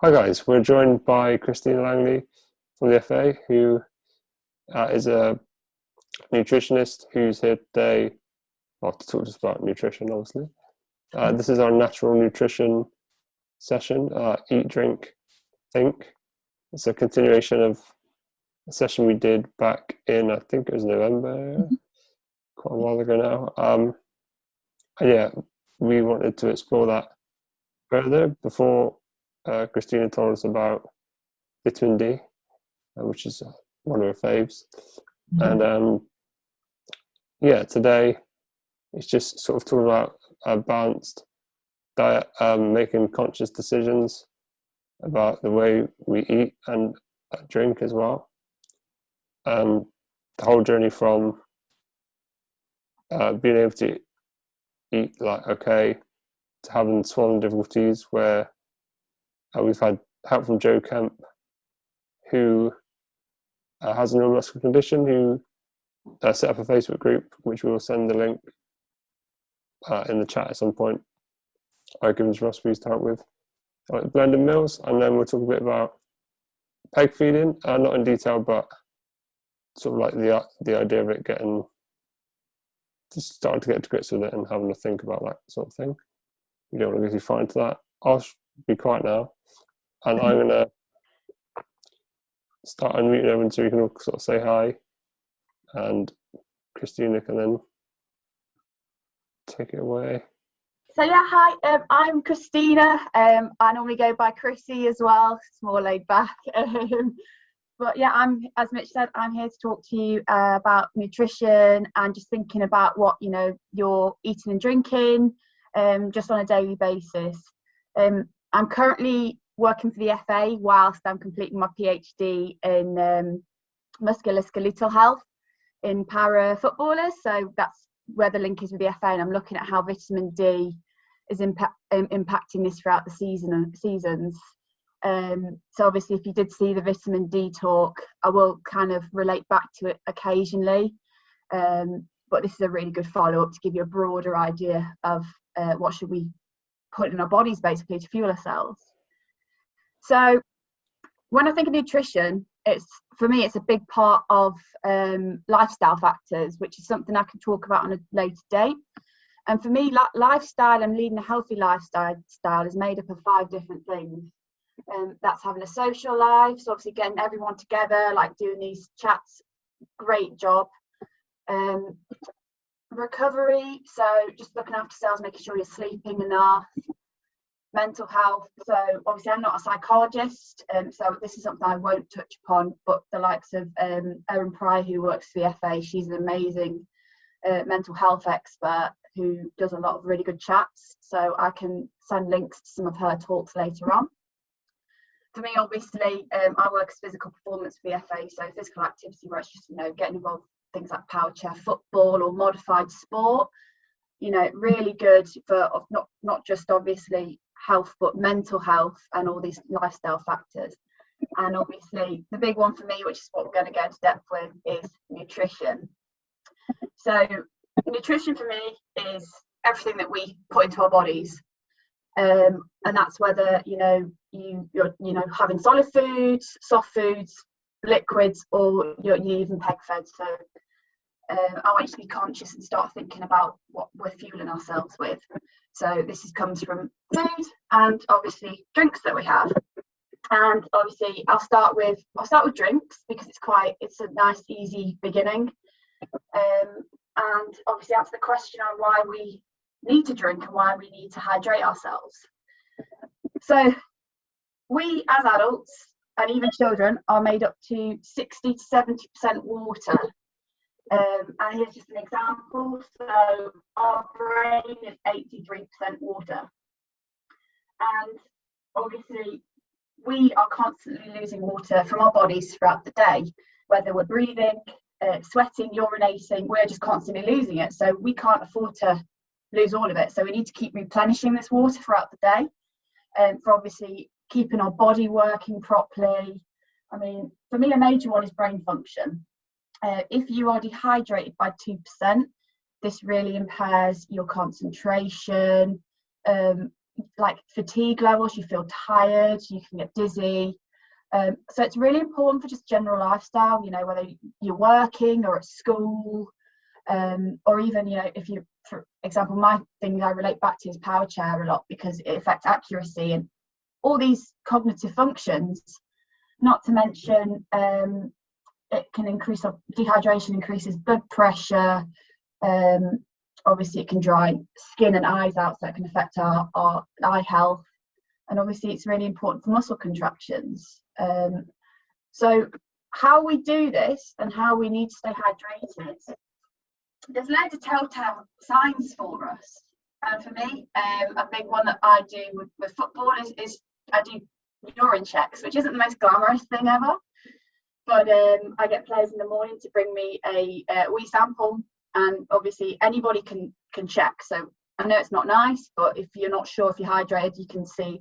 Hi guys, we're joined by Christina Langley from the FA, who is a nutritionist who's here today, well, to talk to us about nutrition, obviously. This is our natural nutrition session, Eat, Drink, Think. It's a continuation of a session we did back in, I think it was November, quite a while ago now. And yeah, we wanted to explore that further before Christina told us about vitamin D, which is one of her faves. And yeah, today it's just sort of talking about a balanced diet, making conscious decisions about the way we eat and drink as well. The whole journey from being able to eat like okay to having swallowing difficulties, where we've had help from Joe Kemp, who has a neuromuscular condition, who set up a Facebook group, which we will send the link in the chat at some point. I give us recipes to help with blending meals, and then we'll talk a bit about peg feeding, not in detail, but sort of like the idea of it, just starting to get to grips with it and having to think about that sort of thing. You don't want to go too far into that. I'll be quiet now, and I'm going to start unmuting everyone so you can all sort of say hi, and Christina can then take it away. So yeah, hi, I'm Christina. I normally go by Chrissy as well. It's more laid back. But yeah, as Mitch said, I'm here to talk to you about nutrition and just thinking about what you're eating and drinking, just on a daily basis. I'm currently working for the FA whilst I'm completing my PhD in musculoskeletal health in para footballers. So that's where the link is with the FA, and I'm looking at how vitamin D is impacting this throughout the seasons. So obviously, if you did see the vitamin D talk, I will kind of relate back to it occasionally. But this is a really good follow-up to give you a broader idea of what should we put in our bodies, basically, to fuel ourselves. So when I think of nutrition, for me, it's a big part of lifestyle factors, which is something I can talk about on a later date. And for me, lifestyle and leading a healthy lifestyle is made up of 5 different things. That's having a social life, so obviously getting everyone together, like doing these chats, great job. Recovery, so just looking after yourselves, making sure you're sleeping enough. Mental health, so obviously I'm not a psychologist, so this is something I won't touch upon, but the likes of Erin Pry, who works for the FA, she's an amazing mental health expert who does a lot of really good chats, so I can send links to some of her talks later on. For me, obviously, I work as physical performance for the FA, so physical activity where it's just getting involved in things like power chair football or modified sport, really good for not just obviously health but mental health and all these lifestyle factors. And obviously the big one for me, which is what we're going to go into depth with, is nutrition. So nutrition for me is everything that we put into our bodies, and that's whether you're having solid foods, soft foods, liquids, or you're even peg fed. So I want you to be conscious and start thinking about what we're fueling ourselves with. So this comes from food and obviously drinks that we have. And obviously I'll start with drinks because it's a nice easy beginning. And obviously answer the question on why we need to drink and why we need to hydrate ourselves. So we as adults and even children are made up to 60 to 70% water. And here's just an example. So our brain is 83% water. And obviously we are constantly losing water from our bodies throughout the day, whether we're breathing, sweating, urinating, we're just constantly losing it. So we can't afford to lose all of it. So we need to keep replenishing this water throughout the day, for obviously keeping our body working properly. I mean, for me, a major one is brain function. If you are dehydrated by 2%, this really impairs your concentration, like fatigue levels, you feel tired, you can get dizzy. So it's really important for just general lifestyle, you know, whether you're working or at school, or even, you know, if you, for example, my thing I relate back to is power chair a lot, because it affects accuracy and all these cognitive functions. Not to mention, it can increase, dehydration increases blood pressure. Obviously it can dry skin and eyes out, so it can affect our eye health. And obviously it's really important for muscle contractions. So how we do this and how we need to stay hydrated, there's loads of telltale signs for us. And for me, a big one that I do with football is I do urine checks, which isn't the most glamorous thing ever. But I get players in the morning to bring me a wee sample, and obviously anybody can check. So I know it's not nice, but if you're not sure if you're hydrated, you can see.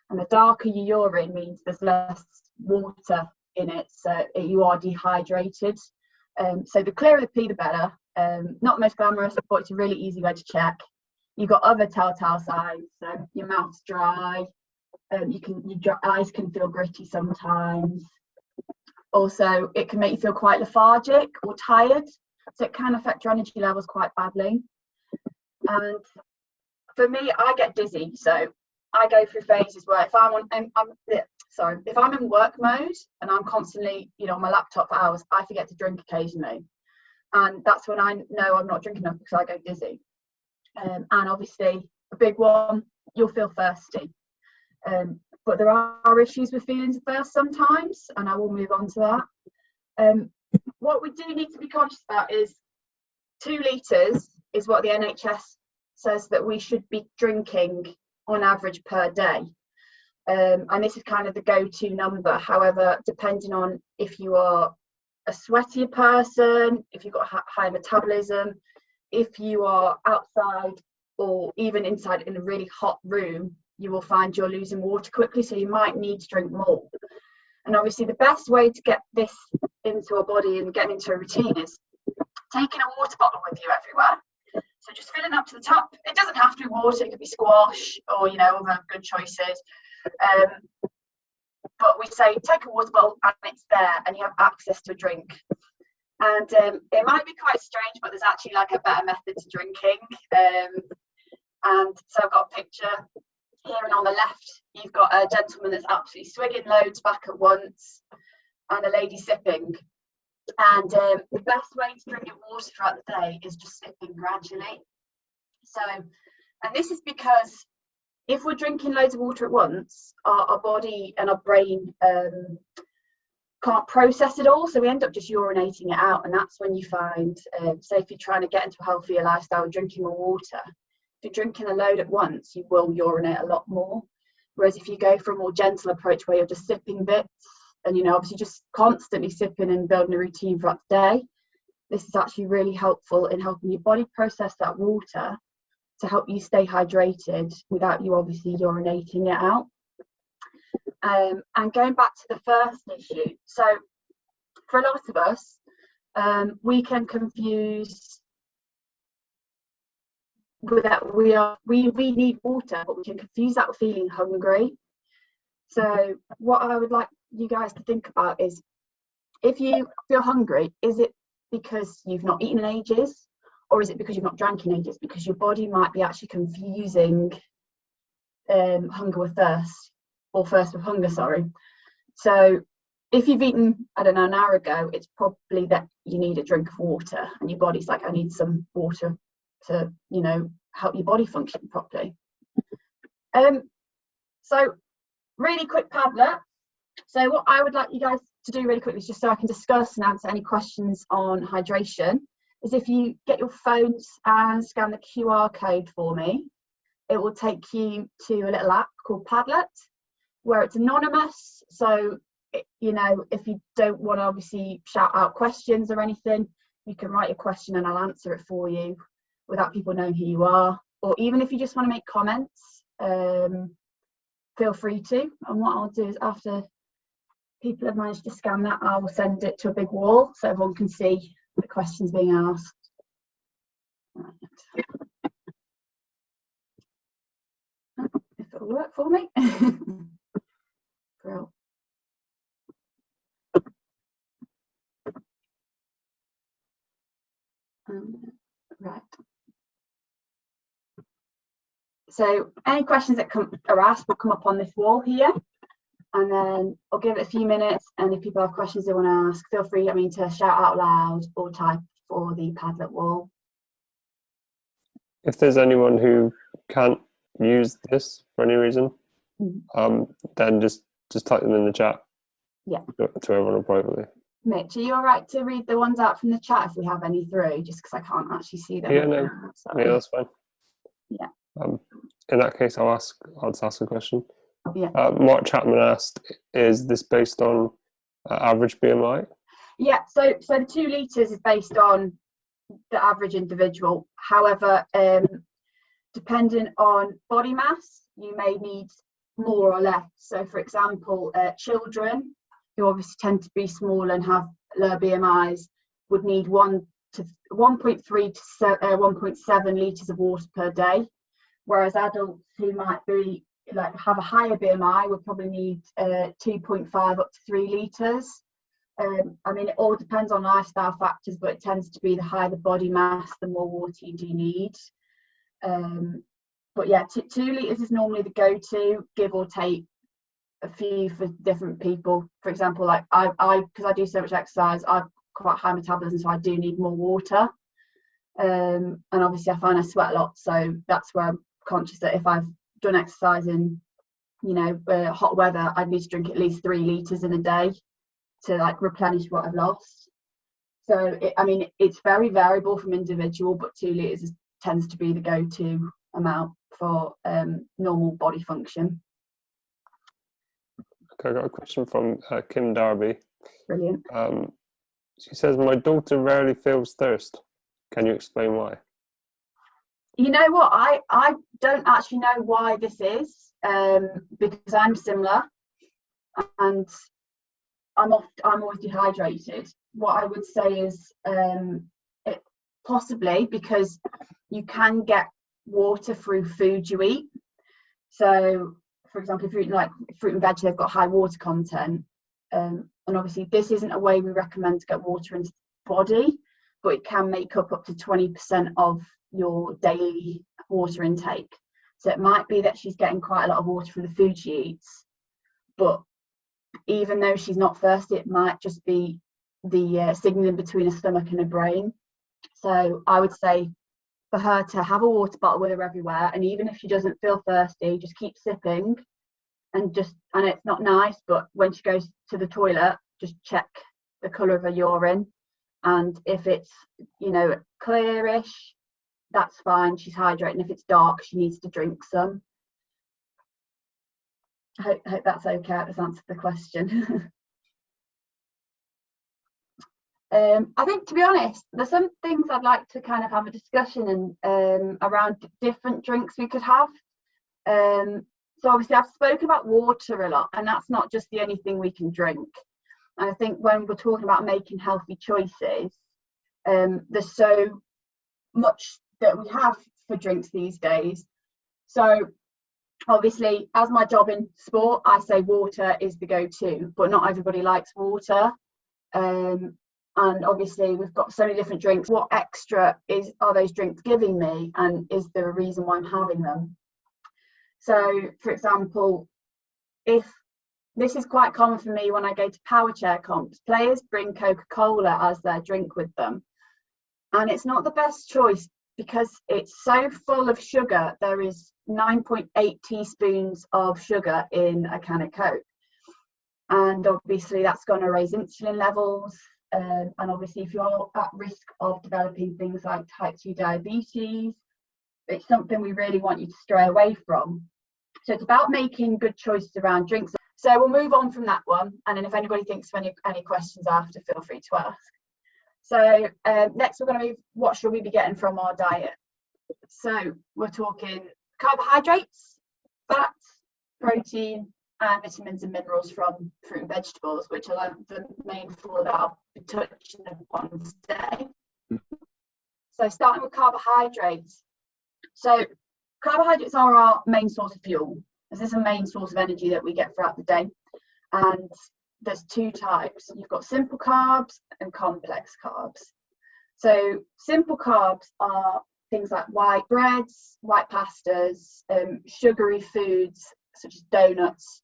And the darker your urine means there's less water in it, so you are dehydrated. So the clearer the pee, the better. Not the most glamorous, but it's a really easy way to check. You've got other telltale signs, so your mouth's dry, your eyes can feel gritty sometimes. Also, it can make you feel quite lethargic or tired, so it can affect your energy levels quite badly. And for me, I get dizzy, so I go through phases where if I'm in work mode and I'm constantly, you know, on my laptop for hours, I forget to drink occasionally, and that's when I know I'm not drinking enough, because I go dizzy. And obviously, a big one, you'll feel thirsty. But there are issues with feelings of thirst sometimes, and I will move on to that. What we do need to be conscious about is 2 litres is what the NHS says that we should be drinking on average per day. And this is kind of the go-to number. However, depending on if you are a sweatier person, if you've got high metabolism, if you are outside or even inside in a really hot room, you will find you're losing water quickly, so you might need to drink more. And obviously the best way to get this into our body and get into a routine is taking a water bottle with you everywhere. So just filling up to the top. It doesn't have to be water, it could be squash or, you know, other good choices. But we say take a water bottle and it's there and you have access to a drink. And it might be quite strange, but there's actually like a better method to drinking. And so I've got a picture here, and on the left you've got a gentleman that's absolutely swigging loads back at once and a lady sipping. And the best way to drink your water throughout the day is just sipping gradually. So, and this is because if we're drinking loads of water at once, our body and our brain can't process it all, so we end up just urinating it out. And that's when you find, say if you're trying to get into a healthier lifestyle, drinking more water, if you're drinking a load at once, you will urinate a lot more. Whereas if you go for a more gentle approach where you're just sipping bits, and, you know, obviously just constantly sipping and building a routine throughout the day, this is actually really helpful in helping your body process that water to help you stay hydrated without you obviously urinating it out. And going back to the first issue, so for a lot of us, we can confuse with that we need water, but we can confuse that with feeling hungry. So what I would like you guys to think about is, if you feel hungry, is it because you've not eaten in ages, or is it because you've not drank in ages? Because your body might be actually confusing hunger with thirst, or thirst with hunger, sorry. So if you've eaten, I don't know, an hour ago, it's probably that you need a drink of water, and your body's like, I need some water to, you know, help your body function properly. So really quick Padlet. So what I would like you guys to do really quickly, just so I can discuss and answer any questions on hydration, is if you get your phones and scan the QR code for me, it will take you to a little app called Padlet, where it's anonymous. So, you know, if you don't want to obviously shout out questions or anything, you can write your question and I'll answer it for you without people knowing who you are. Or even if you just want to make comments, feel free to. And what I'll do is, after people have managed to scan that, I will send it to a big wall so everyone can see the questions being asked. Right. If It'll work for me. Brill. Right. So any questions that are asked will come up on this wall here, and then I'll give it a few minutes, and if people have questions they want to ask, feel free, to shout out loud or type for the Padlet wall. If there's anyone who can't use this for any reason, then just type them in the chat. Yeah. To everyone privately. Mitch, are you all right to read the ones out from the chat if we have any through? Just because I can't actually see them. Yeah, no. Yeah, that's fine. Yeah. In that case, I'll just ask a question. Yeah. Mark Chapman asked, is this based on average BMI? Yeah. So the 2 litres is based on the average individual. However, depending on body mass, you may need more or less. So, for example, children who obviously tend to be small and have low BMIs would need 1.3 to 1.7 litres of water per day, whereas adults who might be have a higher BMI would probably need 2.5 up to 3 litres. It all depends on lifestyle factors, but it tends to be the higher the body mass, the more water you do need. But yeah, 2 litres is normally the go-to, give or take a few for different people. For example, because I do so much exercise, I've quite high metabolism, so I do need more water. And obviously I find I sweat a lot, so that's where I'm conscious that if I've done exercise in hot weather, I'd need to drink at least 3 litres in a day to replenish what I've lost. So it's very variable from individual, but 2 litres tends to be the go-to amount for normal body function. Okay, I got a question from Kim Darby. Brilliant. She says, my daughter rarely feels thirst. Can you explain why? You know what? I don't actually know why this is, because I'm similar, and I'm always dehydrated. What I would say is it possibly because you can get water through food you eat. So, for example, if you're eating fruit and veg, they've got high water content. And obviously, this isn't a way we recommend to get water into the body, but it can make up to 20% of your daily water intake. So it might be that she's getting quite a lot of water from the food she eats, but even though she's not thirsty, it might just be the signaling between her stomach and her brain. So I would say for her to have a water bottle with her everywhere, and even if she doesn't feel thirsty, just keep sipping, and it's not nice, but when she goes to the toilet, just check the colour of her urine, and if it's clearish, that's fine, she's hydrating. If it's dark, she needs to drink some. I hope that's okay. I've answered the question. I think, to be honest, there's some things I'd like to kind of have a discussion around different drinks we could have. So obviously I've spoken about water a lot, and that's not just the only thing we can drink. And I think when we're talking about making healthy choices, there's so much that we have for drinks these days. So obviously, as my job in sport, I say water is the go-to, but not everybody likes water. And obviously, we've got so many different drinks. What extra are those drinks giving me? And is there a reason why I'm having them? So, for example, if this is quite common for me when I go to power chair comps, players bring Coca-Cola as their drink with them. And it's not the best choice because it's so full of sugar. There is 9.8 teaspoons of sugar in a can of Coke. And obviously that's going to raise insulin levels. And obviously if you're at risk of developing things like type 2 diabetes, it's something we really want you to stray away from. So it's about making good choices around drinks. So we'll move on from that one. And then if anybody thinks of any questions after, feel free to ask. So next we're going to move, what should we be getting from our diet? So we're talking carbohydrates, fat, protein, and vitamins and minerals from fruit and vegetables, which are the main 4 that I'll be touching upon today. So starting with carbohydrates. So carbohydrates are our main source of fuel. This is a main source of energy that we get throughout the day. And there's two types. You've got simple carbs and complex carbs. So simple carbs are things like white breads, white pastas, sugary foods such as donuts,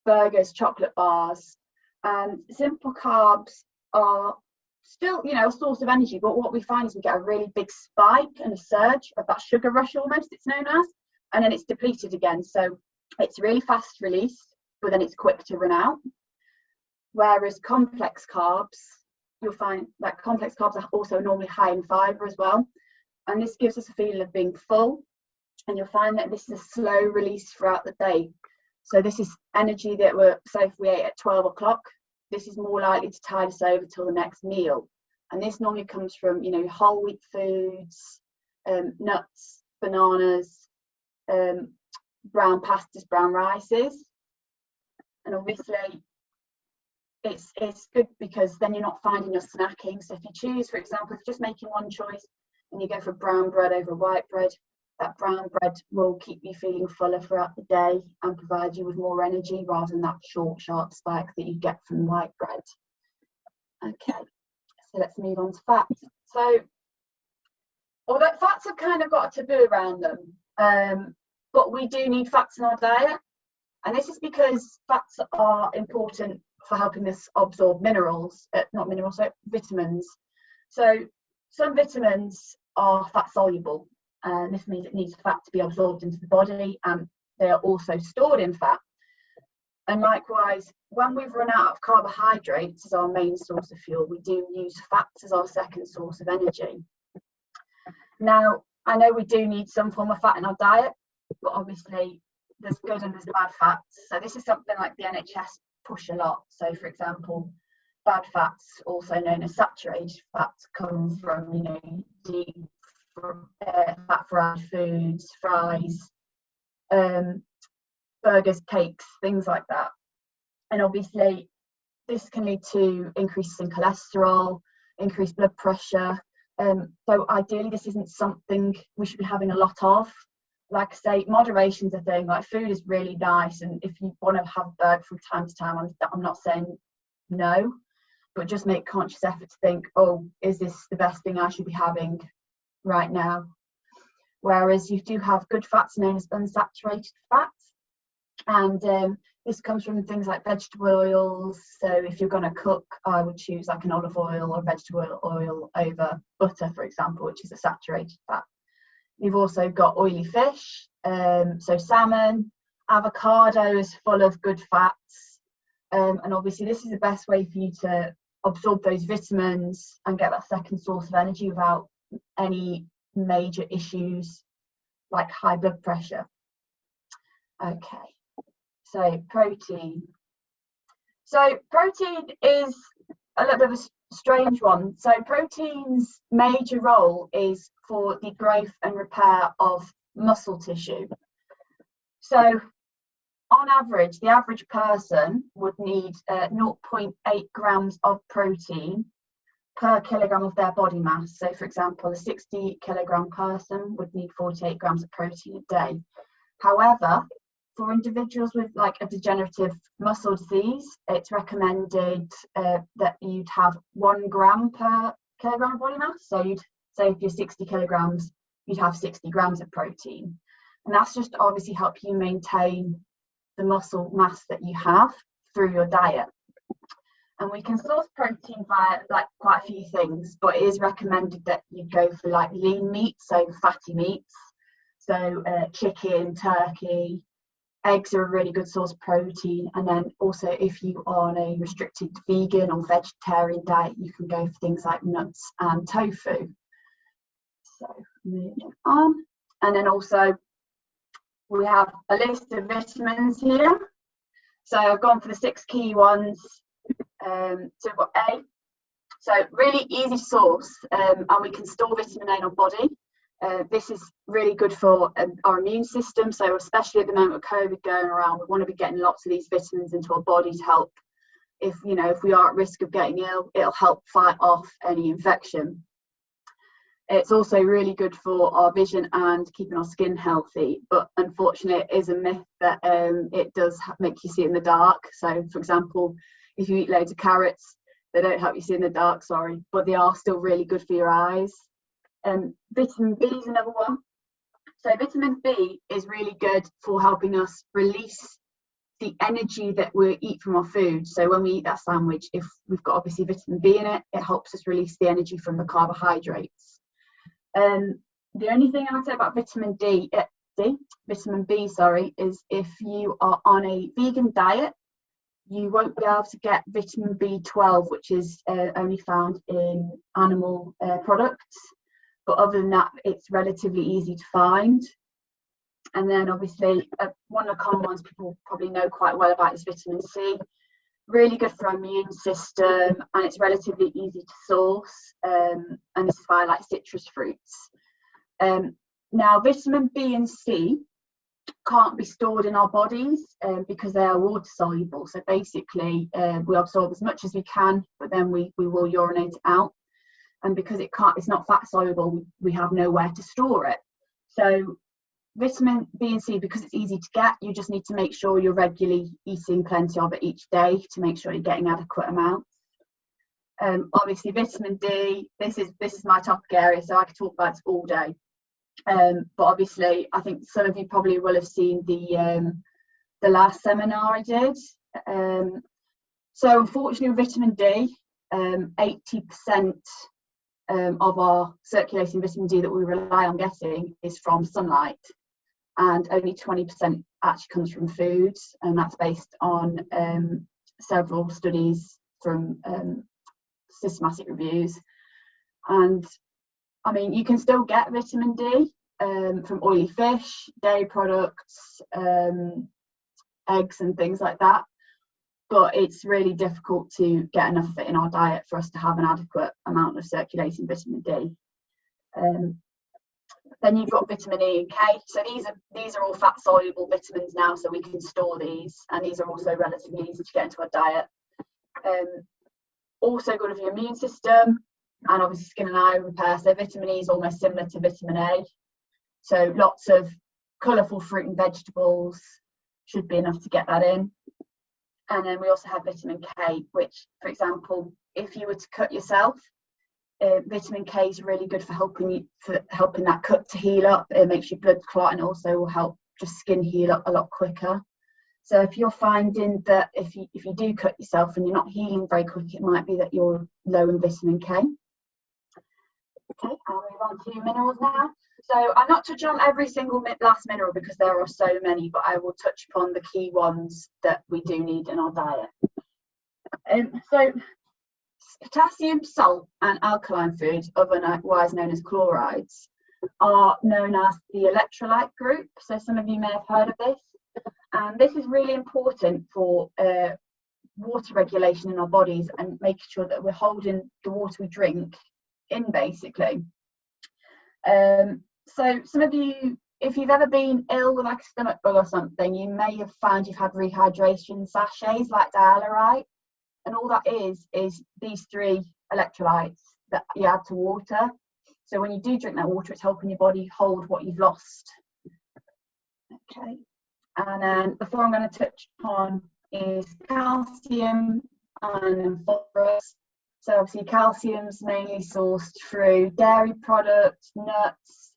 burgers, chocolate bars. And simple carbs are still, a source of energy, but what we find is we get a really big spike and a surge of that sugar rush, almost, it's known as, and then it's depleted again. So it's really fast release, but then it's quick to run out. Whereas complex carbs, you'll find that complex carbs are also normally high in fibre as well. And this gives us a feeling of being full. And you'll find that this is a slow release throughout the day. So this is energy that so if we ate at 12 o'clock, this is more likely to tide us over till the next meal. And this normally comes from, whole wheat foods, nuts, bananas, brown pastas, brown rices. And obviously it's good because then you're not finding your snacking. So if you choose, for example, if you're just making one choice and you go for brown bread over white bread, that brown bread will keep you feeling fuller throughout the day and provide you with more energy rather than that short, sharp spike that you get from white bread. Okay, so let's move on to fats. So, although fats have kind of got a taboo around them, but we do need fats in our diet. And this is because fats are important for helping us absorb vitamins. So some vitamins are fat soluble, and this means it needs fat to be absorbed into the body, and they are also stored in fat. And likewise, when we've run out of carbohydrates as our main source of fuel, we do use fats as our second source of energy. Now, I know we do need some form of fat in our diet, but obviously there's good and there's bad fats. So this is something like the NHS push a lot. So for example, bad fats, also known as saturated fats, come from, deep fat fried foods, fries, burgers, cakes, things like that. And obviously this can lead to increases in cholesterol, increased blood pressure. So ideally this isn't something we should be having a lot of. Like I say, moderation's a thing. Like, food is really nice, and if you want to have a burger from time to time, I'm not saying no, but just make conscious effort to think, oh, is this the best thing I should be having right now? Whereas you do have good fats known as unsaturated fats, and this comes from things like vegetable oils. So if you're going to cook, I would choose like an olive oil or vegetable oil over butter, for example, which is a saturated fat. You've also got oily fish, so salmon, avocado is full of good fats, and obviously this is the best way for you to absorb those vitamins and get that second source of energy without any major issues like high blood pressure. Okay, so protein. So protein is a little bit of a strange one. So protein's major role is for the growth and repair of muscle tissue. So on average, the average person would need 0.8 grams of protein per kilogram of their body mass. So for example, a 60 kilogram person would need 48 grams of protein a day. However, for individuals with like a degenerative muscle disease, it's recommended that you'd have 1 gram per kilogram of body mass. So you'd say if you're 60 kilograms, you'd have 60 grams of protein. And that's just to obviously help you maintain the muscle mass that you have through your diet. And we can source protein via like quite a few things, but it is recommended that you go for like lean meat, so fatty meats. So chicken, turkey, eggs are a really good source of protein. And then also if you are on a restricted vegan or vegetarian diet, you can go for things like nuts and tofu. So moving on. And then also we have a list of vitamins here. So I've gone for the 6 key ones. So we've got A. So really easy source, and we can store vitamin A in our body. This is really good for our immune system. So especially at the moment with COVID going around, we want to be getting lots of these vitamins into our body to help. If we are at risk of getting ill, it'll help fight off any infection. It's also really good for our vision and keeping our skin healthy, but unfortunately it is a myth that it does make you see in the dark. So for example, if you eat loads of carrots, they don't help you see in the dark, sorry, but they are still really good for your eyes. Vitamin B is another one. So vitamin B is really good for helping us release the energy that we eat from our food. So when we eat that sandwich, if we've got obviously vitamin B in it, it helps us release the energy from the carbohydrates. The only thing I would say about vitamin B, is if you are on a vegan diet, you won't be able to get vitamin B12, which is only found in animal products. But other than that, it's relatively easy to find. And then obviously, one of the common ones people probably know quite well about is vitamin C. Really good for our immune system, and it's relatively easy to source. And this is via like citrus fruits. Now, vitamin B and C can't be stored in our bodies because they are water soluble. So basically, we absorb as much as we can, but then we will urinate it out. And because it's not fat soluble, we have nowhere to store it. So vitamin B and C, because it's easy to get, you just need to make sure you're regularly eating plenty of it each day to make sure you're getting adequate amounts. Obviously, vitamin D, this is my topic area, so I could talk about it all day. But obviously, I think some of you probably will have seen the last seminar I did. So unfortunately, with vitamin D, 80% of our circulating vitamin D that we rely on getting is from sunlight, and only 20% actually comes from foods, and that's based on several studies from systematic reviews. And I mean, you can still get vitamin D from oily fish, dairy products, eggs and things like that, but it's really difficult to get enough of it in our diet for us to have an adequate amount of circulating vitamin D. Then you've got vitamin E and K. So these are all fat soluble vitamins now, so we can store these, and these are also relatively easy to get into our diet. Also good for your immune system, and obviously skin and eye repair. So vitamin E is almost similar to vitamin A. So lots of colourful fruit and vegetables should be enough to get that in. And then we also have vitamin K, which, for example, if you were to cut yourself, vitamin K is really good for helping that cut to heal up. It makes your blood clot, and also will help just skin heal up a lot quicker. So if you're finding that if you do cut yourself and you're not healing very quick, it might be that you're low in vitamin K. Okay, I'll move on to minerals now. So I'm not touching on every single last mineral because there are so many, but I will touch upon the key ones that we do need in our diet. So potassium, salt and alkaline foods, otherwise known as chlorides, are known as the electrolyte group. So some of you may have heard of this. And this is really important for water regulation in our bodies and making sure that we're holding the water we drink in, basically. So some of you, if you've ever been ill with like a stomach bug or something, you may have found you've had rehydration sachets like dialyte, and all that is these three electrolytes that you add to water. So when you do drink that water, it's helping your body hold what you've lost. Okay, and then the four I'm going to touch upon is calcium and phosphorus. So obviously calcium's mainly sourced through dairy products, nuts,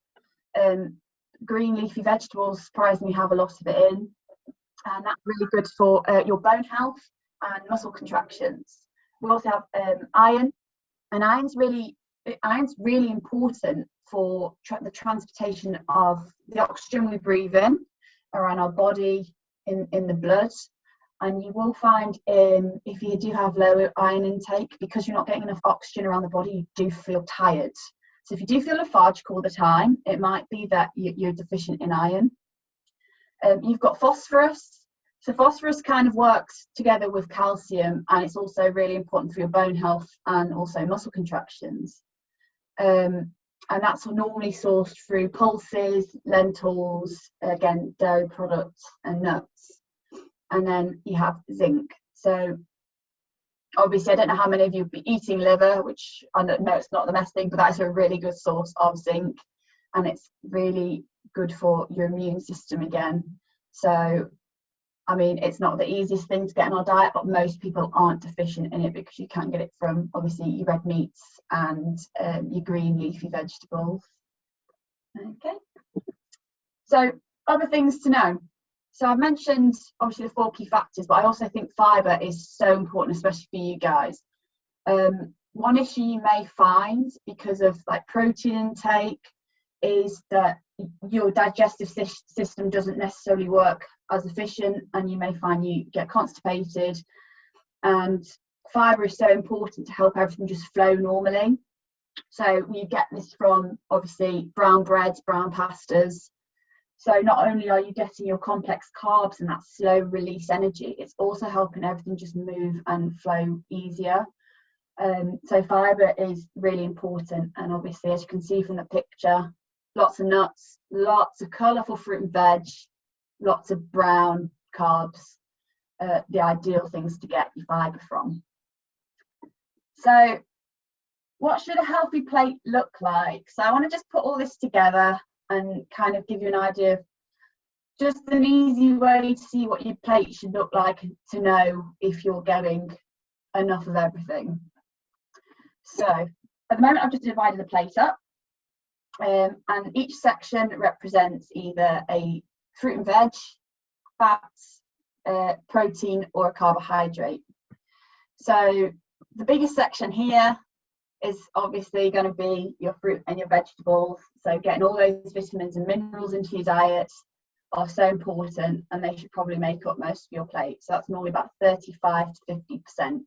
green leafy vegetables surprisingly have a lot of it in, and that's really good for your bone health and muscle contractions. We also have iron, and iron's really important for the transportation of the oxygen we breathe in around our body in the blood. And you will find if you do have low iron intake, because you're not getting enough oxygen around the body, you do feel tired. So if you do feel lethargic all the time, it might be that you're deficient in iron. You've got phosphorus. So phosphorus kind of works together with calcium, and it's also really important for your bone health and also muscle contractions. And that's normally sourced through pulses, lentils, again, dairy products and nuts. And then you have zinc. So Obviously, I don't know how many of you be eating liver, which I know it's not the best thing, but that's a really good source of zinc, and it's really good for your immune system again. So, I mean, it's not the easiest thing to get in our diet, but most people aren't deficient in it because you can get it from obviously your red meats and your green leafy vegetables. Okay. So, other things to know. So I've mentioned obviously the 4 key factors, but I also think fibre is so important, especially for you guys. One issue you may find because of like protein intake is that your digestive system doesn't necessarily work as efficient, and you may find you get constipated. And fibre is so important to help everything just flow normally. So you get this from obviously brown breads, brown pastas. So not only are you getting your complex carbs and that slow release energy, it's also helping everything just move and flow easier. So fibre is really important. And obviously, as you can see from the picture, lots of nuts, lots of colourful fruit and veg, lots of brown carbs, the ideal things to get your fibre from. So what should a healthy plate look like? So I want to just put all this together and kind of give you an idea of just an easy way to see what your plate should look like to know if you're getting enough of everything. So at the moment, I've just divided the plate up, and each section represents either a fruit and veg, fats, protein, or a carbohydrate. So the biggest section here is obviously going to be your fruit and your vegetables. So getting all those vitamins and minerals into your diet are so important, and they should probably make up most of your plate. So that's normally about 35 to 50%.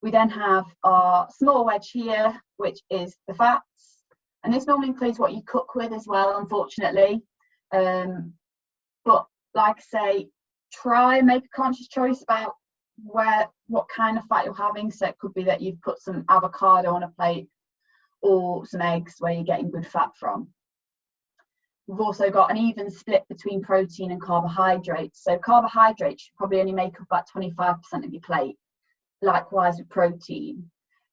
We then have our small wedge here, which is the fats. And this normally includes what you cook with as well, unfortunately. But like I say, try and make a conscious choice about what kind of fat you're having. So it could be that you've put some avocado on a plate or some eggs where you're getting good fat from. We've also got an even split between protein and carbohydrates. So carbohydrates should probably only make up about 25% of your plate. Likewise with protein.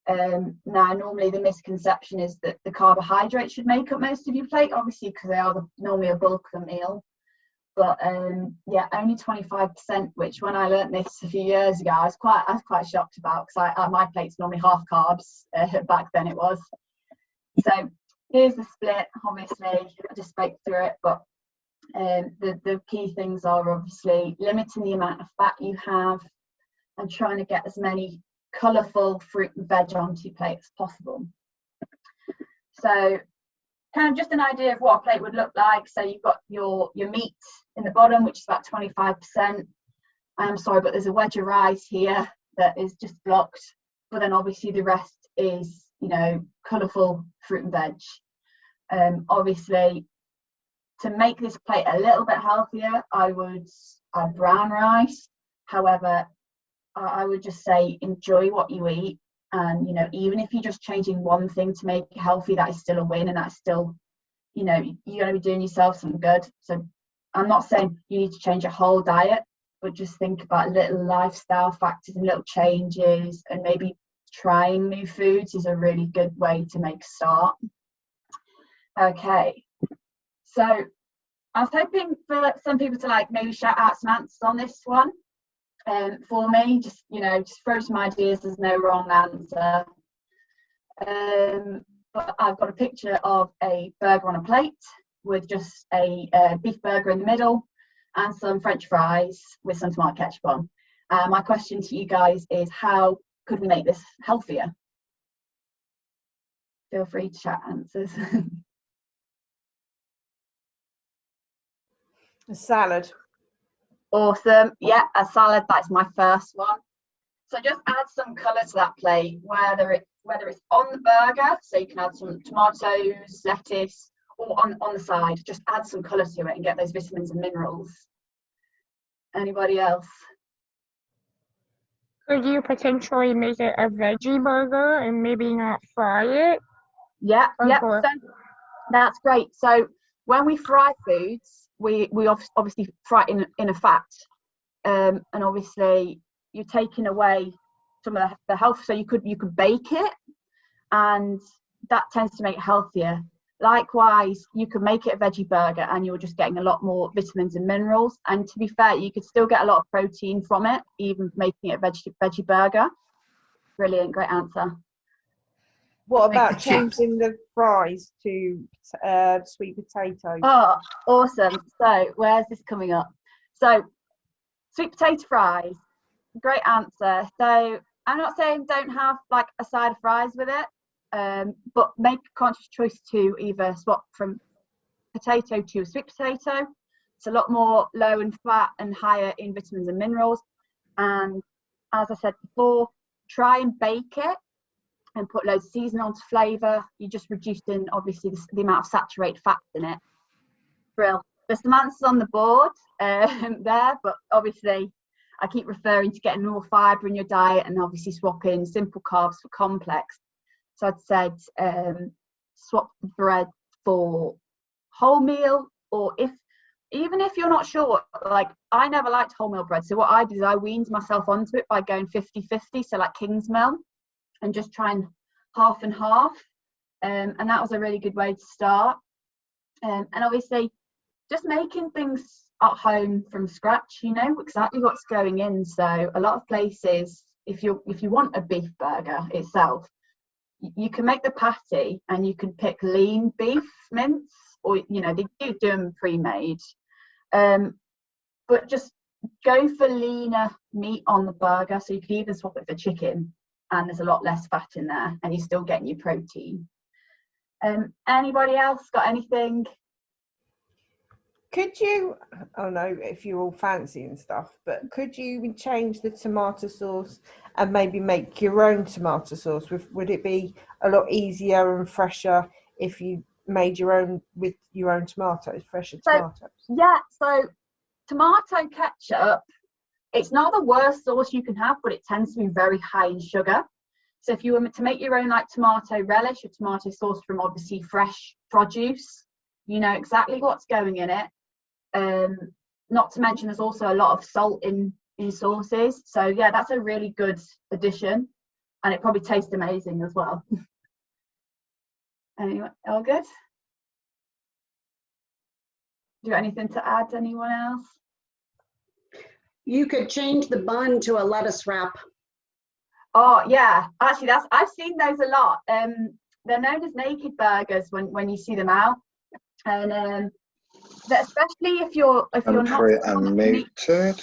Now, normally the misconception is that the carbohydrates should make up most of your plate, obviously, because they are normally a bulk of the meal. But yeah, only 25%, which when I learnt this a few years ago, I was quite shocked about, because my plate's normally half carbs. Back then it was. So here's the split. Obviously, I just spoke through it, but the key things are obviously limiting the amount of fat you have and trying to get as many colourful fruit and veg onto your plate as possible. So kind of just an idea of what a plate would look like. So you've got your meat in the bottom, which is about 25%. I'm sorry, but there's a wedge of rice here that is just blocked. But then obviously the rest is, you know, colourful fruit and veg. Obviously, to make this plate a little bit healthier, I would add brown rice. However, I would just say enjoy what you eat, and you know, even if you're just changing one thing to make it healthy, that is still a win, and that's still, you know, you're going to be doing yourself some good. So I'm not saying you need to change your whole diet, but just think about little lifestyle factors and little changes, and maybe trying new foods is a really good way to make a start. Okay, so I was hoping for some people to like maybe shout out some answers on this one. For me, just, you know, just throw some ideas. There's no wrong answer. But I've got a picture of a burger on a plate with just a beef burger in the middle and some French fries with some tomato ketchup on. My question to you guys is, how could we make this healthier? Feel free to chat answers. A salad. Awesome. Yeah, a salad, that's my first one. So just add some colour to that plate, whether it's on the burger, so you can add some tomatoes, lettuce, or on the side. Just add some colour to it and get those vitamins and minerals. Anybody else? Could you potentially make it a veggie burger and maybe not fry it? Yeah, yeah. So that's great. So when we fry foods, we obviously fry it in a fat, and obviously you're taking away some of the health. So you could bake it, and that tends to make it healthier. Likewise, you could make it a veggie burger and you're just getting a lot more vitamins and minerals. And to be fair, you could still get a lot of protein from it, even making it a veggie burger. Brilliant, great answer. What about changing the fries to sweet potato? Oh, awesome. So where's this coming up? So sweet potato fries, great answer. So I'm not saying don't have like a side of fries with it. But make a conscious choice to either swap from potato to a sweet potato. It's a lot more low in fat and higher in vitamins and minerals. And as I said before, try and bake it and put loads of seasoning on to flavour. You're just reducing, obviously, the amount of saturated fats in it. Brill. There's some answers on the board there, but obviously I keep referring to getting more fibre in your diet and obviously swapping simple carbs for complex. So I'd said swap the bread for wholemeal, or even if you're not sure, like I never liked wholemeal bread. So what I did is I weaned myself onto it by going 50-50, so like Kingsmill, and just trying half and half. And that was a really good way to start. And obviously just making things at home from scratch, you know exactly what's going in. So a lot of places, if you want a beef burger itself, you can make the patty and you can pick lean beef mince, or they do them pre-made, but just go for leaner meat on the burger. So you can even swap it for chicken, and there's a lot less fat in there, and you're still getting your protein. Anybody else got anything? Could you, I don't know if you're all fancy and stuff, but could you change the tomato sauce and maybe make your own tomato sauce? Would it be a lot easier and fresher if you made your own with your own tomatoes, fresher tomatoes? Yeah, so tomato ketchup, it's not the worst sauce you can have, but it tends to be very high in sugar. So if you were to make your own like tomato relish or tomato sauce from obviously fresh produce, you know exactly what's going in it. Not to mention there's also a lot of salt in sauces. So yeah, that's a really good addition, and it probably tastes amazing as well. Anyway, all good? Do you have anything to add, anyone else? You could change the bun to a lettuce wrap. Oh yeah, actually I've seen those a lot. They're known as naked burgers when you see them out, and especially if you're not unmuted.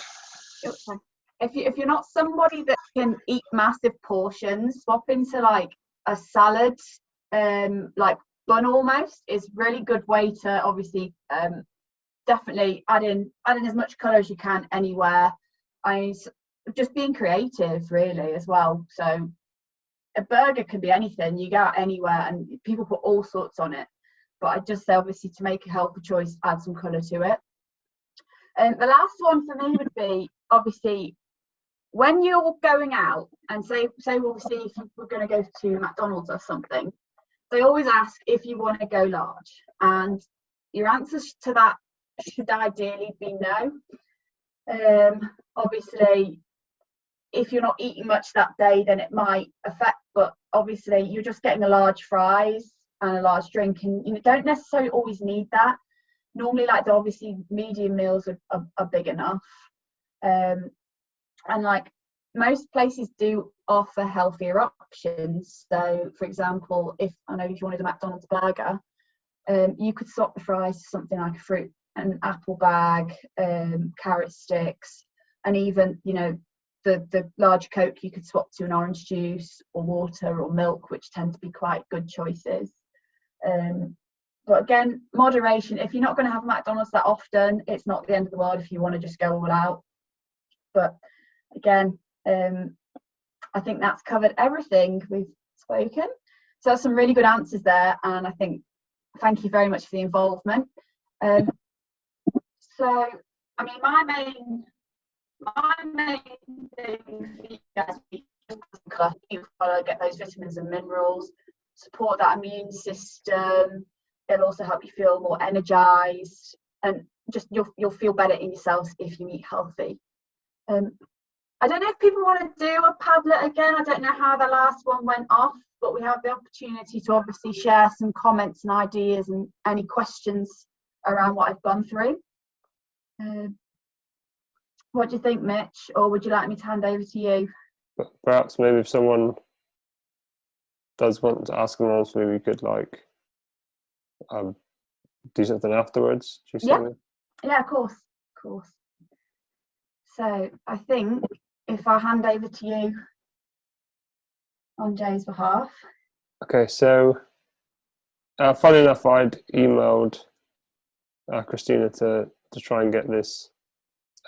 If you're not somebody that can eat massive portions, swap into like a salad, like bun almost, is really good way to obviously definitely add in as much colour as you can anywhere. Just being creative really as well. So a burger can be anything, you go out anywhere and people put all sorts on it. But I just say obviously to make a healthy choice, add some colour to it. And the last one for me would be obviously when you're going out and say obviously if we're going to go to McDonald's or something, they always ask if you want to go large, and your answers to that should ideally be no. Obviously if you're not eating much that day, then it might affect, but obviously you're just getting a large fries and a large drink, and you don't necessarily always need that. Normally like the obviously medium meals are big enough, and like most places do offer healthier options. So for example, if you wanted a McDonald's burger, you could swap the fries to something like a fruit and apple bag, carrot sticks, and even the large Coke you could swap to an orange juice or water or milk, which tend to be quite good choices. But again, moderation. If you're not going to have McDonald's that often, it's not the end of the world if you want to just go all out. But again, I think that's covered everything we've spoken. So that's some really good answers there, and I think thank you very much for the involvement. So I mean my main thing for you guys is just get those vitamins and minerals, support that immune system. It'll also help you feel more energized, and just you'll feel better in yourselves if you eat healthy. I don't know if people want to do a Padlet again. I don't know how the last one went off, but we have the opportunity to obviously share some comments and ideas and any questions around what I've gone through. What do you think, Mitch? Or would you like me to hand over to you? But perhaps maybe if someone does want to ask them else, maybe we could like do something afterwards. Do you see Yeah. what I mean? Yeah, of course. So I think if I hand over to you on Jay's behalf. Okay, so funny enough, I'd emailed Christina to try and get this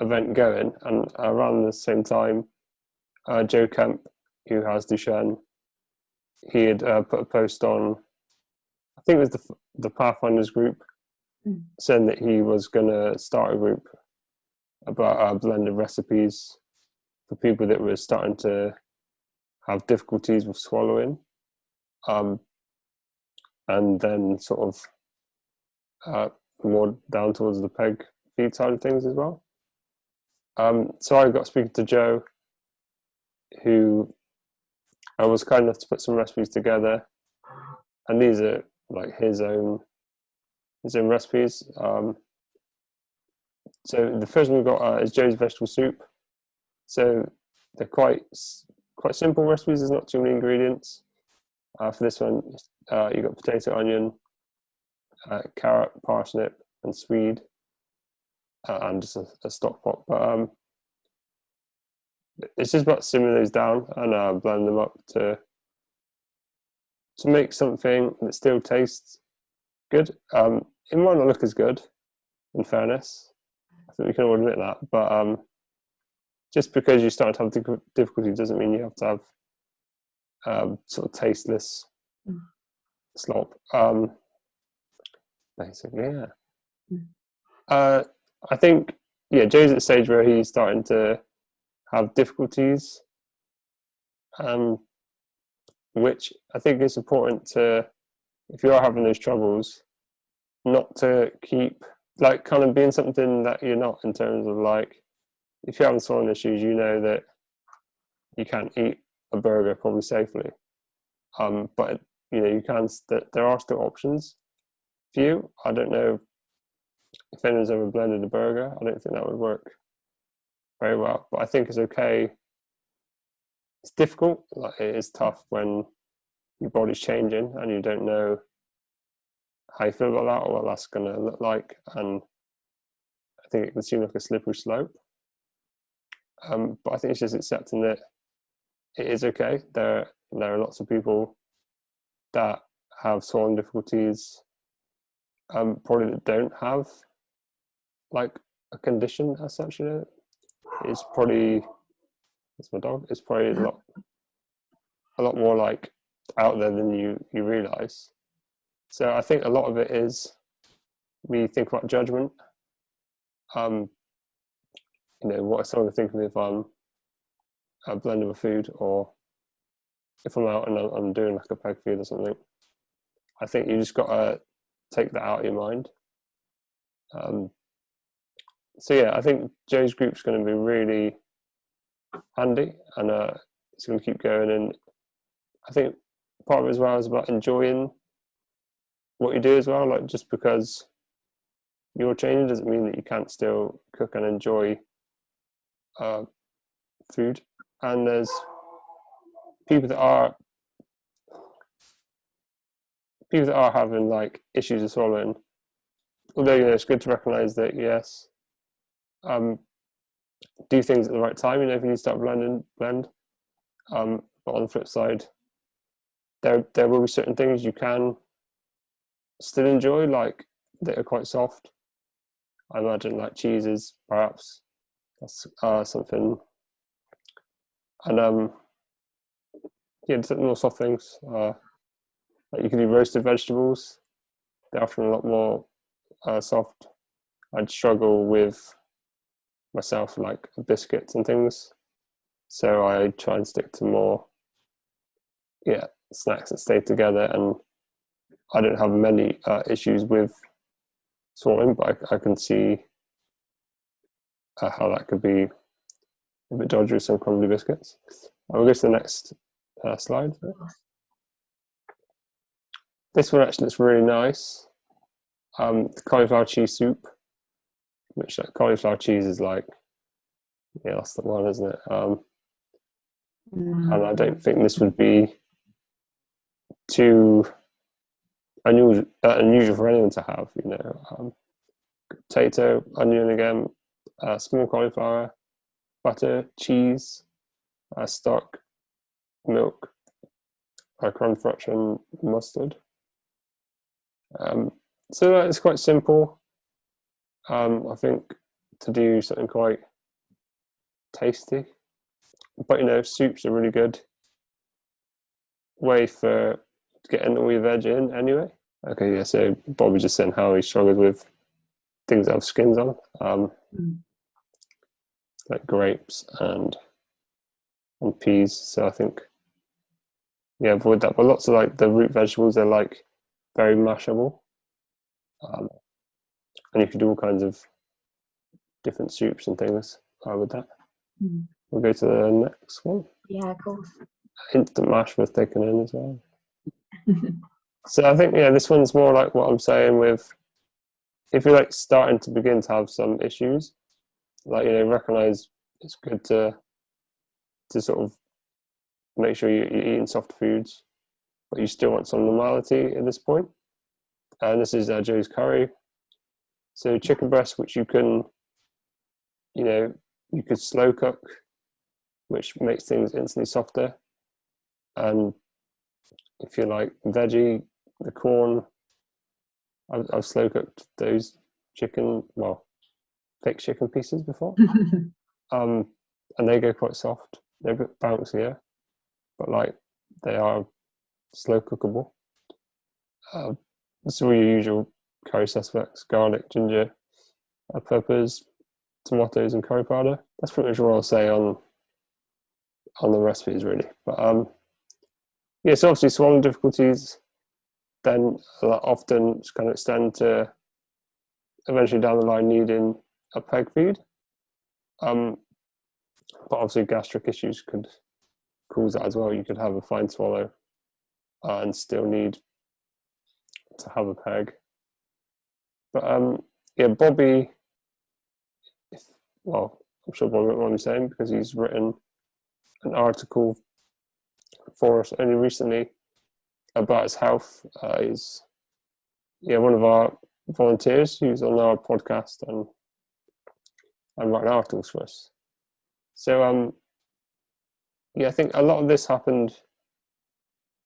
event going, and around the same time, Joe Kemp, who has Duchenne, he had put a post on, I think it was the Pathfinders group, saying that he was going to start a group about blended recipes for people that were starting to have difficulties with swallowing, and then sort of more down towards the peg feed side of things as well. So I got speaking to Joe, who was kind enough to put some recipes together, and these are like his own recipes. So the first one we've got is Joe's vegetable soup. So they're quite simple recipes. There's not too many ingredients. For this one, you got potato, onion, carrot, parsnip, and swede, and just a stock pot. But it's just about simmering those down and blend them up to make something that still tastes good. It might not look as good, in fairness. I think we can all admit that. But just because you start to have difficulty doesn't mean you have to have sort of tasteless slop. Basically, yeah. I think, Joe's at the stage where he's starting to have difficulties, which I think is important to, if you are having those troubles, not to keep like kind of being something that you're not, in terms of like, if you're having swallowing issues, you know that you can't eat a burger probably safely, but you can. There are still options for you. I don't know if anyone's ever blended a burger. I don't think that would work very well, but I think it's okay. It's difficult. Like, it is tough when your body's changing and you don't know how you feel about that or what that's going to look like, and I think it can seem like a slippery slope. But I think it's just accepting that it is okay. There are lots of people that have swallowing difficulties, probably that don't have like a condition as such. It's probably, it's my dog. It's probably a lot more like out there than you realize. So I think a lot of it is we think about judgment. What is someone thinking if I'm blending with food, or if I'm out and I'm doing like a peg feed or something. I think you just got to take that out of your mind. I think Joe's group's going to be really handy, and it's going to keep going. And I think part of it as well is about enjoying what you do as well. Like, just because you're changing doesn't mean that you can't still cook and enjoy food. And there's people that are having like issues with swallowing. Although it's good to recognise that, yes, do things at the right time. If you start blend. But on the flip side, there will be certain things you can still enjoy, like that are quite soft. I imagine like cheeses, perhaps. That's something. And more soft things. Like you can do roasted vegetables. They're often a lot more soft. I'd struggle with myself like biscuits and things, so I try and stick to more snacks that stay together. And I don't have many issues with swallowing, but I can see how that could be a bit dodgy with some crumbly biscuits. I'll go to the next slide. This one actually looks really nice. Cauliflower cheese soup, which cauliflower cheese is like, yeah, that's the one, isn't it? And I don't think this would be too unusual for anyone to have, you know. Potato, onion again, small cauliflower, butter, cheese, stock, milk, crumb fraction, mustard. So it's quite simple. I think to do something quite tasty, but you know, soup's a really good way to get all your veg in anyway. Okay, yeah. So Bobby just saying how he struggled with things that have skins on, like grapes and peas. So I think, yeah, avoid that. But lots of like the root vegetables, they're like very mashable, and you can do all kinds of different soups and things with that. We'll go to the next one. Yeah, of course. Instant mash was taken in as well. So I think, yeah, this one's more like what I'm saying with, if you're like starting to begin to have some issues, like, you know, recognize it's good to sort of make sure you're eating soft foods, but you still want some normality at this point. And this is Joe's curry. So chicken breast, which you can, you know, you could slow cook, which makes things instantly softer. And if you like veggie, the corn, I've slow cooked those thick chicken pieces before. And they go quite soft. They're a bit bouncier, but like they are slow cookable. This is all your usual curry suspects: garlic, ginger, peppers, tomatoes, and curry powder. That's pretty much what I'll say on the recipes, really. But yeah, so obviously swallowing difficulties then often kind of extend to eventually down the line needing a peg feed. But obviously gastric issues could cause that as well. You could have a fine swallow and still need to have a peg. But yeah, Bobby, I'm sure Bobby won't mind me saying, because he's written an article for us only recently about his health. He's one of our volunteers who's on our podcast and writing articles for us. So yeah, I think a lot of this happened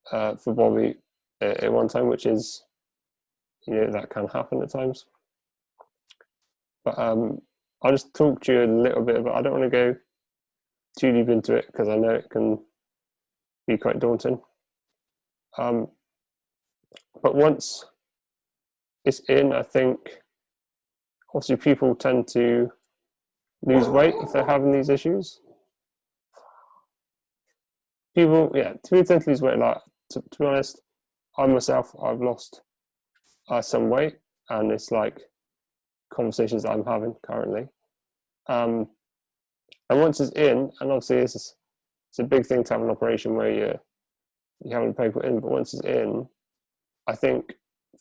for Bobby at one time, which is, you know, that can happen at times. But I'll just talk to you a little bit about, I don't want to go too deep into it because I know it can be quite daunting. But once it's in, I think obviously people tend to lose weight if they're having these issues. People tend to lose weight. Like, to be honest, I myself, I've lost some weight, and it's like conversations that I'm having currently. And once it's in, and obviously it's a big thing to have an operation where you haven't paid for it in, but once it's in, I think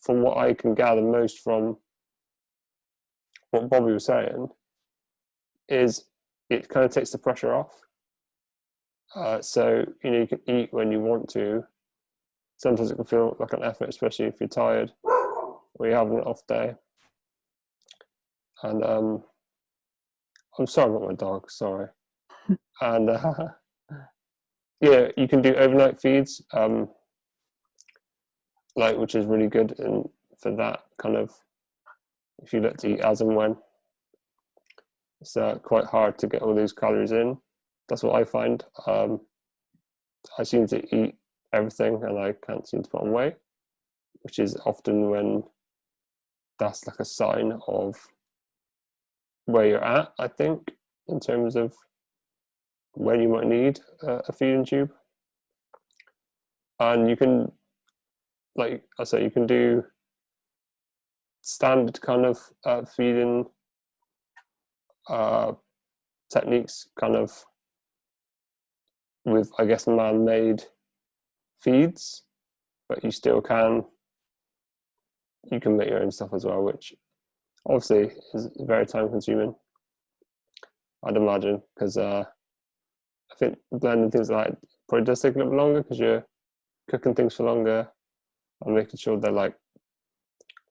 from what I can gather most from what Bobby was saying is it kind of takes the pressure off. So, you know, you can eat when you want to. Sometimes it can feel like an effort, especially if you're tired or you're having an off day. And I'm sorry about my dog, sorry. And yeah, you can do overnight feeds, which is really good for that kind of, if you look to eat as and when. It's quite hard to get all those calories in. That's what I find. I seem to eat everything and I can't seem to put on weight, which is often when that's like a sign of where you're at, I think, in terms of when you might need a feeding tube. And you can, like I say, you can do standard kind of feeding techniques, kind of with, I guess, man-made feeds, but you still can make your own stuff as well, which obviously is very time consuming, I'd imagine, because I think blending things like probably does take a little longer because you're cooking things for longer and making sure they're like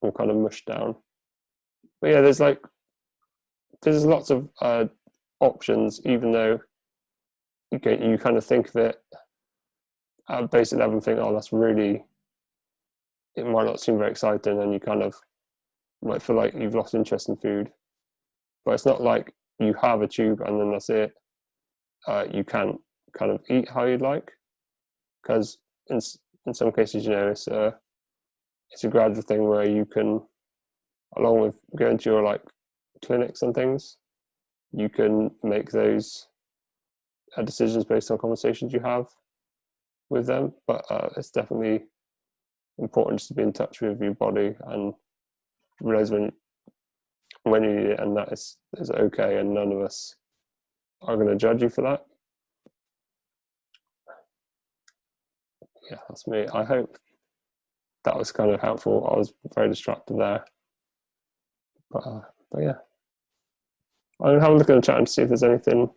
all kind of mushed down. But yeah, there's lots of options, even though you kind of think of it at a basic level and think, oh, it might not seem very exciting, and you kind of might feel like you've lost interest in food. But it's not like you have a tube and then that's it. You can't kind of eat how you'd like, because in some cases, it's a gradual thing where you can, along with going to your like clinics and things, you can make those decisions based on conversations you have with them. But it's definitely important just to be in touch with your body and realize when you need it, and that is okay, and none of us are going to judge you for that. Yeah, that's me. I hope that was kind of helpful. I was very distracted there, but yeah, I'm gonna have a look at the chat and see if there's anything.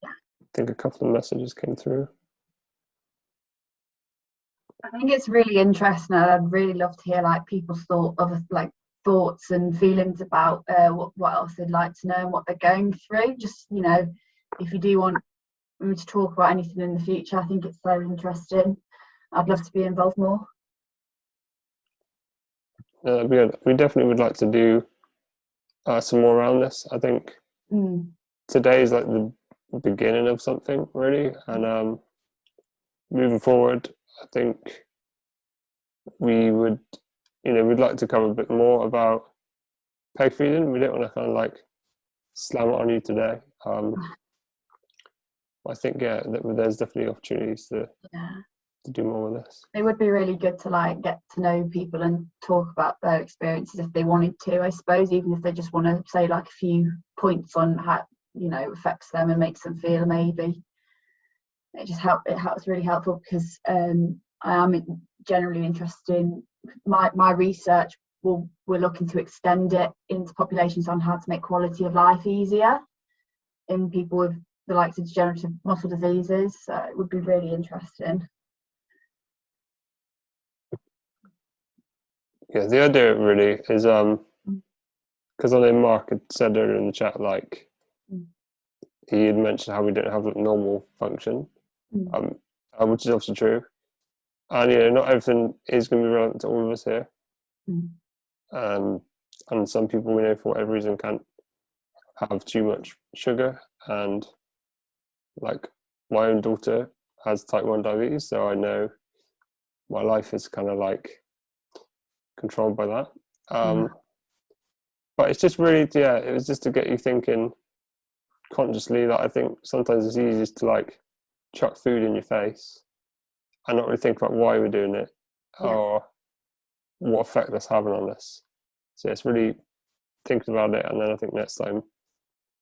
I think a couple of messages came through. I think it's really interesting. I'd really love to hear like people's thoughts and feelings about what else they'd like to know and what they're going through. Just if you do want me to talk about anything in the future, I think it's so interesting. I'd love to be involved more. That'd be good. We definitely would like to do some more around this. I think today is like the beginning of something, really, and moving forward, I think we'd like to cover a bit more about peg feeding. We don't want to kind of like slam it on you today. I think there's definitely opportunities to do more with this. It would be really good to like get to know people and talk about their experiences if they wanted to, I suppose, even if they just want to say like a few points on how affects them and makes them feel. Maybe it helps really helpful, because I am generally interested in my research. We're looking to extend it into populations on how to make quality of life easier in people with the likes of degenerative muscle diseases, so it would be really interesting. Yeah, the idea really is because I know Mark had said earlier in the chat, like he had mentioned how we don't have like normal function, which is obviously true, and not everything is going to be relevant to all of us here, and some people we know for whatever reason can't have too much sugar, and like my own daughter has type 1 diabetes, so I know my life is kind of like controlled by that. But it's just really, it was just to get you thinking consciously that I think sometimes it's easiest to like chuck food in your face and not really think about why we're doing it or what effect that's having on us. So it's really thinking about it, and then I think next time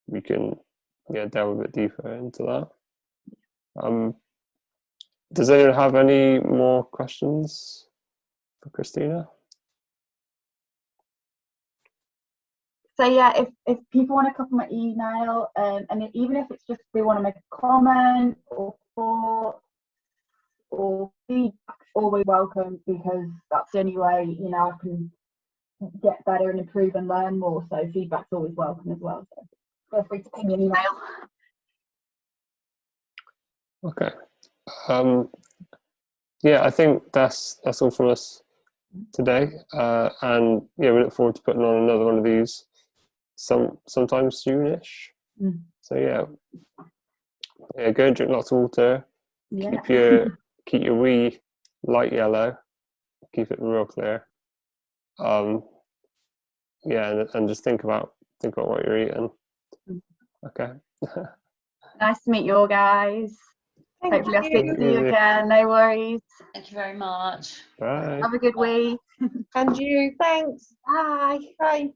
we can delve a bit deeper into that. Does anyone have any more questions for Christina? So yeah, if people want to copy my email, and even if it's just they want to make a comment or thought or feedback, always welcome, because that's the only way I can get better and improve and learn more. So feedback's always welcome as well. So feel free to ping me an email. Okay. I think that's all from us today, and we look forward to putting on another one of these sometime soonish. So go and drink lots of water. Keep your wee light yellow. Keep it real clear. And just think about what you're eating. Okay. Nice to meet you all, guys. Hopefully I'll speak to you again. No worries. Thank you very much. Bye. Have a good week. And you, thanks. Bye. Bye.